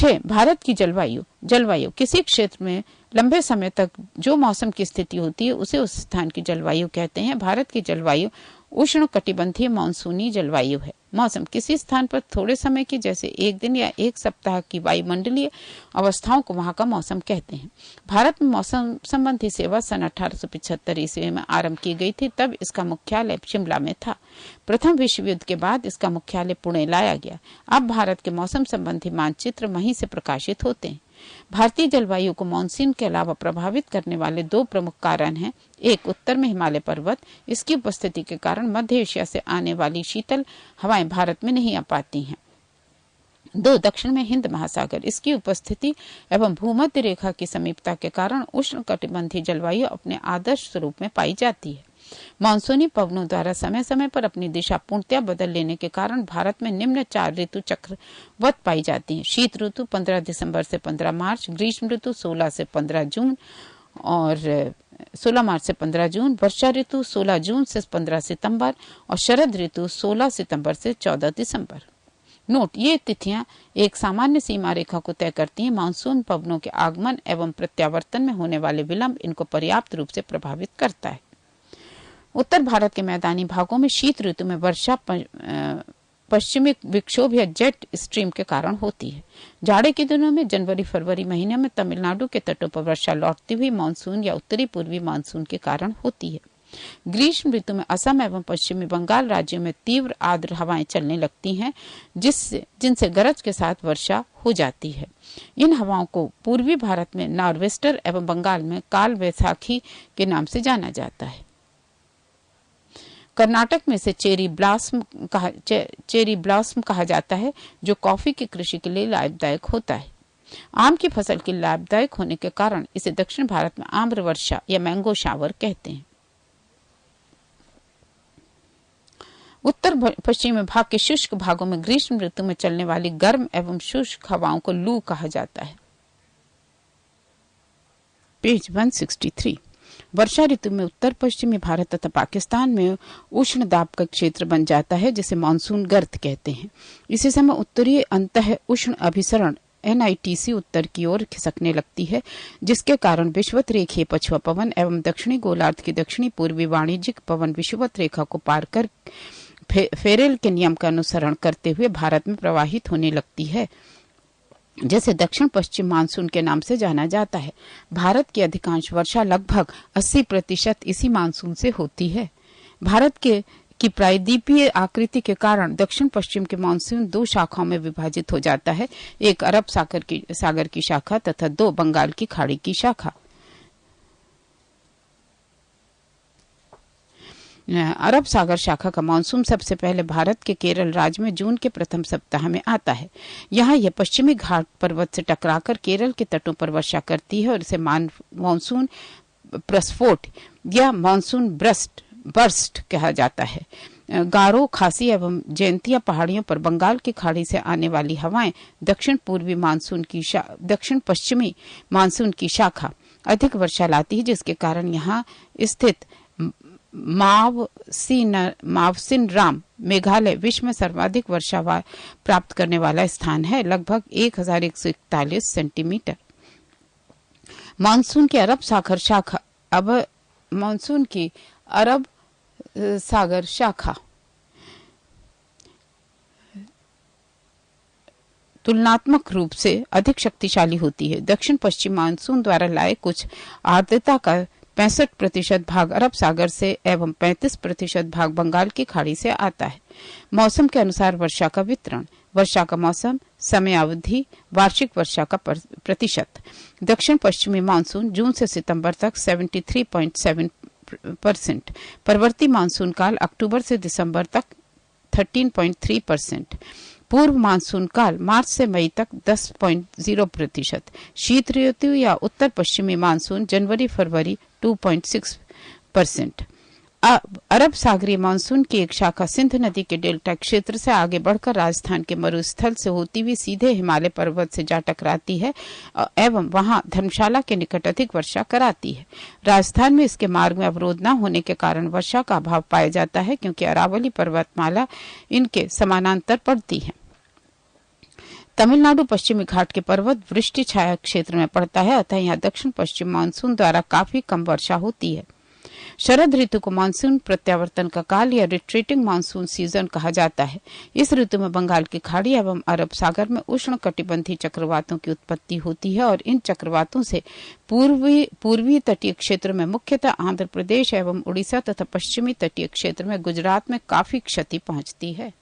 भारत की जलवायु। जलवायु किसी क्षेत्र में लंबे समय तक जो मौसम की स्थिति होती है उसे उस स्थान की जलवायु कहते हैं। भारत की जलवायु उष्णकटिबंधीय मानसूनी जलवायु है। मौसम किसी स्थान पर थोड़े समय की, जैसे एक दिन या एक सप्ताह की वायुमंडलीय अवस्थाओं को वहां का मौसम कहते हैं। भारत में मौसम संबंधी सेवा सन 1875 ईस्वी में आरंभ की गई थी। तब इसका मुख्यालय शिमला में था। प्रथम विश्व युद्ध के बाद इसका मुख्यालय पुणे लाया गया। अब भारत के मौसम संबंधी मानचित्र वहीं से प्रकाशित होते हैं। भारतीय जलवायु को मानसून के अलावा प्रभावित करने वाले दो प्रमुख कारण हैं। एक, उत्तर में हिमालय पर्वत। इसकी उपस्थिति के कारण मध्य एशिया से आने वाली शीतल हवाएं भारत में नहीं आ पाती हैं। दो, दक्षिण में हिंद महासागर। इसकी उपस्थिति एवं भूमध्य रेखा की समीपता के कारण उष्णकटिबंधीय जलवायु अपने आदर्श स्वरूप में पाई जाती है। मानसूनी पवनों द्वारा समय समय पर अपनी दिशा पूर्णतया बदल लेने के कारण भारत में निम्न 4 ऋतु चक्रवत पाई जाती हैं। शीत ऋतु 15 दिसंबर से 15 मार्च, ग्रीष्म ऋतु 16 से 15 जून और 16 मार्च से 15 जून, वर्षा ऋतु 16 जून से 15 सितंबर और शरद ऋतु 16 सितंबर से 14 दिसंबर। नोट, ये तिथियां एक सामान्य सीमा रेखा को तय करती हैं। मानसून पवनों के आगमन एवं प्रत्यावर्तन में होने वाले विलंब इनको पर्याप्त रूप से प्रभावित करता है। उत्तर भारत के मैदानी भागों में शीत ऋतु में वर्षा पश्चिमी विक्षोभ या जेट स्ट्रीम के कारण होती है। जाड़े के दिनों में जनवरी फरवरी महीने में तमिलनाडु के तटों पर वर्षा लौटती हुई मानसून या उत्तरी पूर्वी मानसून के कारण होती है। ग्रीष्म ऋतु में असम एवं पश्चिमी बंगाल राज्यों में तीव्र आर्द्र हवाएं चलने लगती हैं, जिनसे गरज के साथ वर्षा हो जाती है। इन हवाओं को पूर्वी भारत में नॉर्वेस्टर एवं बंगाल में काल वैसाखी के नाम से जाना जाता है। कर्नाटक में इसे चेरी ब्लॉसम कहा जाता है, जो कॉफी की कृषि के लिए लाभदायक होता है। आम की फसल के लाभदायक होने के कारण इसे दक्षिण भारत में आम्र वर्षा या मैंगो शावर कहते हैं। उत्तर पश्चिमी भाग के शुष्क भागों में ग्रीष्म ऋतु में चलने वाली गर्म एवं शुष्क हवाओं को लू कहा जाता है। पेज 163। वर्षा ऋतु में उत्तर पश्चिमी भारत तथा पाकिस्तान में उष्ण दाब का क्षेत्र बन जाता है, जिसे मानसून गर्त कहते हैं। इसी समय उत्तरीय अंतः उष्ण अभिसरण NITC उत्तर की ओर खिसकने लगती है, जिसके कारण विषुवत रेखीय पछुआ पवन एवं दक्षिणी गोलार्ध की दक्षिणी पूर्वी वाणिज्यिक पवन विषुवत रेखा को पार कर फेरेल के नियम का अनुसरण करते हुए भारत में प्रवाहित होने लगती है, जैसे दक्षिण पश्चिम मानसून के नाम से जाना जाता है। भारत की अधिकांश वर्षा लगभग 80% इसी मानसून से होती है। भारत की प्रायद्वीपीय आकृति के कारण दक्षिण पश्चिम के मानसून 2 शाखाओं में विभाजित हो जाता है, एक अरब सागर की शाखा तथा 2 बंगाल की खाड़ी की शाखा। अरब सागर शाखा का मानसून सबसे पहले भारत के केरल राज्य में जून के प्रथम सप्ताह में आता है। यहाँ यह पश्चिमी घाट पर्वत से टकराकर केरल के तटों पर वर्षा करती है और इसे मानसून प्रस्फोट या मानसून बर्स्ट कहा जाता है। गारो, खासी एवं जयंतिया पहाड़ियों पर बंगाल की खाड़ी से आने वाली हवाएं दक्षिण पश्चिमी मानसून की शाखा अधिक वर्षा लाती है, जिसके कारण यहाँ स्थित मावसिनराम मेघालय विश्व में सर्वाधिक वर्षा प्राप्त करने वाला स्थान है, लगभग 1141 सेंटीमीटर। मानसून की अरब सागर शाखा तुलनात्मक रूप से अधिक शक्तिशाली होती है। दक्षिण पश्चिम मानसून द्वारा लाए कुछ आर्द्रता का 65% भाग अरब सागर से एवं 35% भाग बंगाल की खाड़ी से आता है। मौसम के अनुसार वर्षा का वितरण। वर्षा का मौसम, समयावधि, वार्षिक वर्षा का प्रतिशत। दक्षिण पश्चिमी मानसून जून से सितंबर तक 73.7%। परवर्ती मानसून काल अक्टूबर से दिसंबर तक 13.3%। पूर्व मानसून काल मार्च से मई तक 10.0%। शीत ऋतु या उत्तर पश्चिमी मानसून जनवरी फरवरी 2.6%। अरब सागरीय मानसून की एक शाखा सिंध नदी के डेल्टा क्षेत्र से आगे बढ़कर राजस्थान के मरुस्थल से होती हुई सीधे हिमालय पर्वत से जा टकराती है एवं वहां धर्मशाला के निकट अधिक वर्षा कराती है। राजस्थान में इसके मार्ग में अवरोध न होने के कारण वर्षा का अभाव पाया जाता है, क्योंकि अरावली पर्वतमाला इनके समानांतर पड़ती है। तमिलनाडु पश्चिमी घाट के पर्वत वृष्टि छाया क्षेत्र में पड़ता है, अतः यहाँ दक्षिण पश्चिम मानसून द्वारा काफी कम वर्षा होती है। शरद ऋतु को मानसून प्रत्यावर्तन का काल या रिट्रीटिंग मानसून सीजन कहा जाता है। इस ऋतु में बंगाल की खाड़ी एवं अरब सागर में उष्ण कटिबंधीय चक्रवातों की उत्पत्ति होती है और इन चक्रवातों से पूर्वी तटीय क्षेत्र में मुख्यतः आंध्र प्रदेश एवं उड़ीसा तथा पश्चिमी तटीय क्षेत्र में गुजरात में काफी क्षति पहुंचती है।